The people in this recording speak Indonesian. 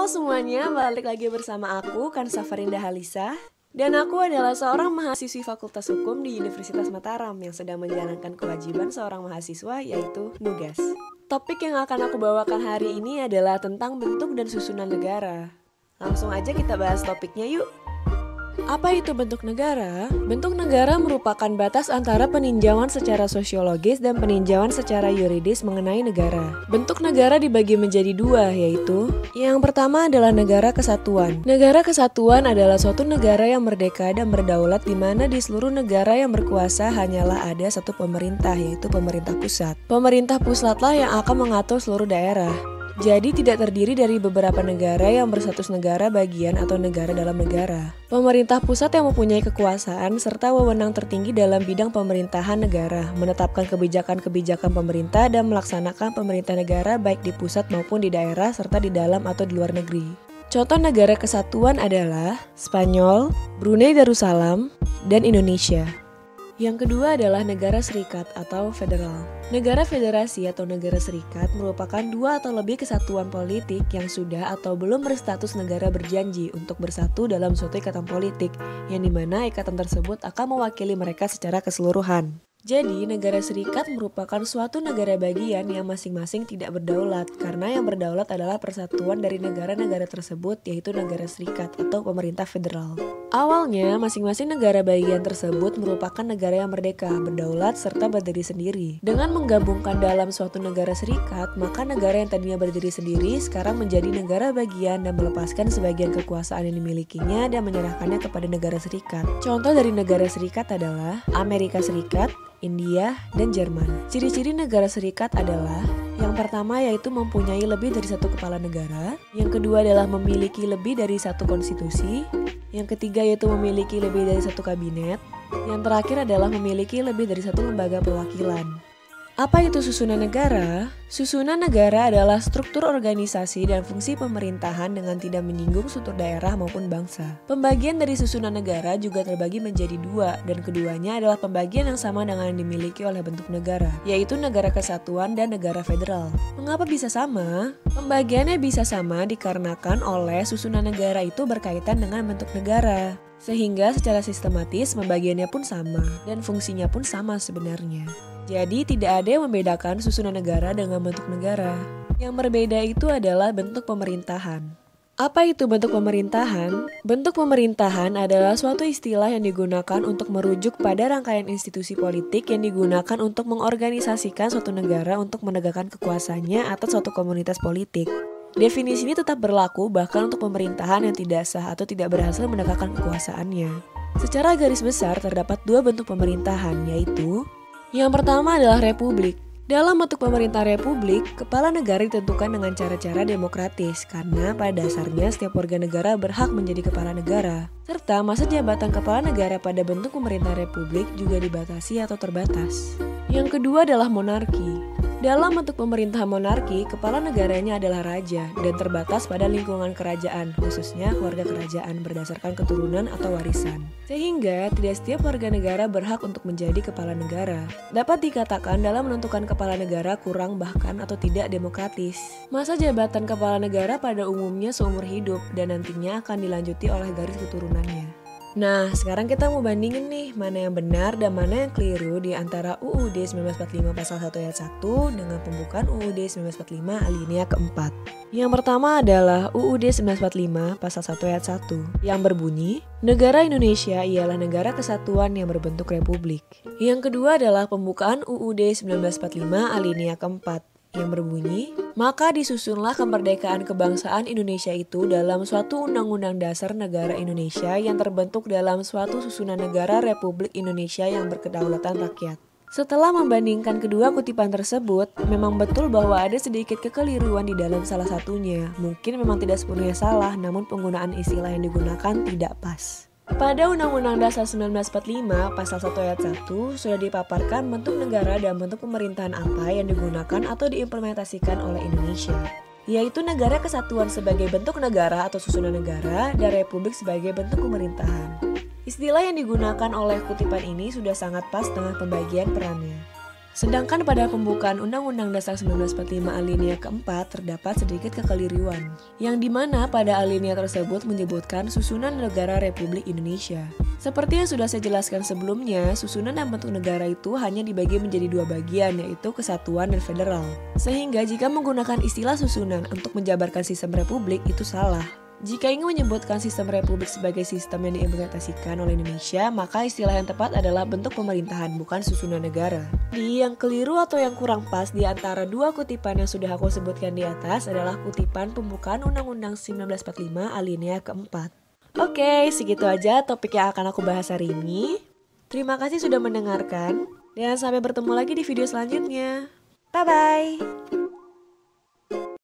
Halo semuanya, balik lagi bersama aku, Kansa Farinda Halisa. Dan aku adalah seorang mahasiswi Fakultas Hukum di Universitas Mataram yang sedang menjalankan kewajiban seorang mahasiswa, yaitu nugas. Topik yang akan aku bawakan hari ini adalah tentang bentuk dan susunan negara. Langsung aja kita bahas topiknya yuk. Apa itu bentuk negara? Bentuk negara merupakan batas antara peninjauan secara sosiologis dan peninjauan secara yuridis mengenai negara. Bentuk negara dibagi menjadi dua, yaitu yang pertama adalah negara kesatuan. Negara kesatuan adalah suatu negara yang merdeka dan berdaulat di mana di seluruh negara yang berkuasa hanyalah ada satu pemerintah, yaitu pemerintah pusat. Pemerintah pusatlah yang akan mengatur seluruh daerah. Jadi tidak terdiri dari beberapa negara yang berstatus negara bagian atau negara dalam negara. Pemerintah pusat yang mempunyai kekuasaan serta wewenang tertinggi dalam bidang pemerintahan negara, menetapkan kebijakan-kebijakan pemerintah dan melaksanakan pemerintah negara baik di pusat maupun di daerah serta di dalam atau di luar negeri. Contoh negara kesatuan adalah Spanyol, Brunei Darussalam, dan Indonesia. Yang kedua adalah negara serikat atau federal. Negara federasi atau negara serikat merupakan dua atau lebih kesatuan politik yang sudah atau belum berstatus negara berjanji untuk bersatu dalam suatu ikatan politik, yang dimana ikatan tersebut akan mewakili mereka secara keseluruhan. Jadi, negara serikat merupakan suatu negara bagian yang masing-masing tidak berdaulat, karena yang berdaulat adalah persatuan dari negara-negara tersebut, yaitu negara serikat atau pemerintah federal. Awalnya, masing-masing negara bagian tersebut merupakan negara yang merdeka, berdaulat, serta berdiri sendiri. Dengan menggabungkan dalam suatu negara serikat, maka negara yang tadinya berdiri sendiri sekarang menjadi negara bagian dan melepaskan sebagian kekuasaan yang dimilikinya dan menyerahkannya kepada negara serikat. Contoh dari negara serikat adalah Amerika Serikat, India, dan Jerman. Ciri-ciri negara serikat adalah yang pertama yaitu mempunyai lebih dari satu kepala negara, yang kedua adalah memiliki lebih dari satu konstitusi, yang ketiga yaitu memiliki lebih dari satu kabinet, yang terakhir adalah memiliki lebih dari satu lembaga perwakilan. Apa itu susunan negara? Susunan negara adalah struktur organisasi dan fungsi pemerintahan dengan tidak menyinggung struktur daerah maupun bangsa. Pembagian dari susunan negara juga terbagi menjadi dua, dan keduanya adalah pembagian yang sama dengan yang dimiliki oleh bentuk negara, yaitu negara kesatuan dan negara federal. Mengapa bisa sama? Pembagiannya bisa sama dikarenakan oleh susunan negara itu berkaitan dengan bentuk negara. Sehingga secara sistematis pembagiannya pun sama, dan fungsinya pun sama sebenarnya. Jadi tidak ada yang membedakan susunan negara dengan bentuk negara. Yang berbeda itu adalah bentuk pemerintahan. Apa itu bentuk pemerintahan? Bentuk pemerintahan adalah suatu istilah yang digunakan untuk merujuk pada rangkaian institusi politik yang digunakan untuk mengorganisasikan suatu negara untuk menegakkan kekuasaannya atas suatu komunitas politik. Definisi ini tetap berlaku bahkan untuk pemerintahan yang tidak sah atau tidak berhasil menegakkan kekuasaannya. Secara garis besar terdapat dua bentuk pemerintahan, yaitu yang pertama adalah republik. Dalam bentuk pemerintah republik, kepala negara ditentukan dengan cara-cara demokratis karena pada dasarnya setiap warga negara berhak menjadi kepala negara. Serta masa jabatan kepala negara pada bentuk pemerintah republik juga dibatasi atau terbatas. Yang kedua adalah monarki. Dalam bentuk pemerintahan monarki, kepala negaranya adalah raja dan terbatas pada lingkungan kerajaan, khususnya keluarga kerajaan berdasarkan keturunan atau warisan. Sehingga tidak setiap warga negara berhak untuk menjadi kepala negara. Dapat dikatakan dalam menentukan kepala negara kurang bahkan atau tidak demokratis. Masa jabatan kepala negara pada umumnya seumur hidup dan nantinya akan dilanjuti oleh garis keturunannya. Nah, sekarang kita mau bandingin nih mana yang benar dan mana yang keliru di antara UUD 1945 pasal 1 ayat 1 dengan pembukaan UUD 1945 alinea keempat. Yang pertama adalah UUD 1945 pasal 1 ayat 1 yang berbunyi, negara Indonesia ialah negara kesatuan yang berbentuk republik. Yang kedua adalah pembukaan UUD 1945 alinea keempat yang berbunyi, maka disusunlah kemerdekaan kebangsaan Indonesia itu dalam suatu undang-undang dasar negara Indonesia yang terbentuk dalam suatu susunan negara Republik Indonesia yang berkedaulatan rakyat. Setelah membandingkan kedua kutipan tersebut, memang betul bahwa ada sedikit kekeliruan di dalam salah satunya. Mungkin memang tidak sepenuhnya salah, namun penggunaan istilah yang digunakan tidak pas. Pada Undang-Undang Dasar 1945 Pasal 1 Ayat 1 sudah dipaparkan bentuk negara dan bentuk pemerintahan apa yang digunakan atau diimplementasikan oleh Indonesia, yaitu negara kesatuan sebagai bentuk negara atau susunan negara dan republik sebagai bentuk pemerintahan. Istilah yang digunakan oleh kutipan ini sudah sangat pas dengan pembagian perannya. Sedangkan pada pembukaan Undang-Undang Dasar 1945 alinea keempat terdapat sedikit kekeliruan, yang dimana pada alinea tersebut menyebutkan susunan negara Republik Indonesia. Seperti yang sudah saya jelaskan sebelumnya, susunan dan bentuk negara itu hanya dibagi menjadi dua bagian, yaitu kesatuan dan federal. Sehingga jika menggunakan istilah susunan untuk menjabarkan sistem republik itu salah. Jika ingin menyebutkan sistem republik sebagai sistem yang diimplementasikan oleh Indonesia, maka istilah yang tepat adalah bentuk pemerintahan, bukan susunan negara. Jadi yang keliru atau yang kurang pas di antara dua kutipan yang sudah aku sebutkan di atas adalah kutipan pembukaan Undang-Undang 1945 alinea keempat. Oke, segitu aja topik yang akan aku bahas hari ini. Terima kasih sudah mendengarkan, dan sampai bertemu lagi di video selanjutnya. Bye-bye!